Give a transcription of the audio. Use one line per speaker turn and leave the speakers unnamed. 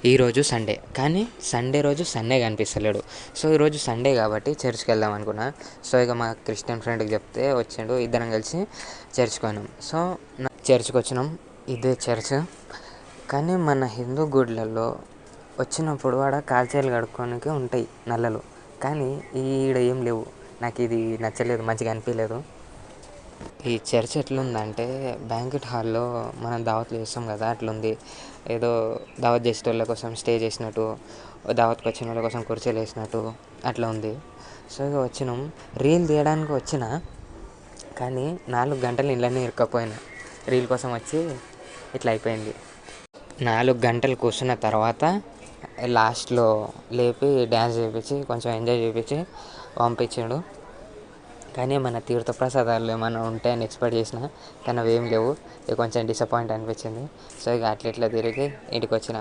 ఈరోజు సండే కానీ సండే రోజు సన్నే కనిపిస్తలేడు. సో ఈరోజు సండే కాబట్టి చర్చ్కి వెళ్దాం అనుకున్నా. సో ఇక మా క్రిస్టియన్ ఫ్రెండ్కి చెప్తే వచ్చిండు, ఇద్దరం కలిసి చర్చ్కి పోయినాం. సో చర్చ్కి వచ్చినాం, ఇదే చర్చ్. కానీ మన హిందూ గుడ్లలో వచ్చినప్పుడు ఆడ కాల్చేలు కడుక్కోనికి ఉంటాయి నల్లలు, కానీ ఈడ ఏం లేవు. నాకు ఇది నచ్చలేదు, మంచిగా అనిపించలేదు. ఈ చర్చ్ ఎట్లుందంటే బ్యాంక్వెట్ హాల్లో మనం దావత్లు చేస్తాం కదా, అట్లుంది. ఏదో దావత్ చేసేటోళ్ళ కోసం స్టే చేసినట్టు, దావత్కి వచ్చిన వాళ్ళ కోసం కుర్చీలు వేసినట్టు అట్లా ఉంది. సో ఇక వచ్చినాం, రీల్ తీయడానికి వచ్చిన, కానీ 4 గంటలు ఇళ్ళనే ఇరుక్కపోయినా. రీల్ కోసం వచ్చి ఇట్లా అయిపోయింది. 4 గంటలు కూర్చున్న తర్వాత లాస్ట్లో లేపి డ్యాన్స్ చేయించి కొంచెం ఎంజాయ్ చేయించి పంపించాడు. కానీ మన తీర్థప్రసాదాలు ఏమైనా ఉంటాయని ఎక్స్పెక్ట్ చేసిన, కానీ అవి ఏం లేవు. ఇక కొంచెం డిసప్పాయింట్ అనిపించింది. సో ఇక అట్లా తిరిగి ఇంటికి వచ్చిన.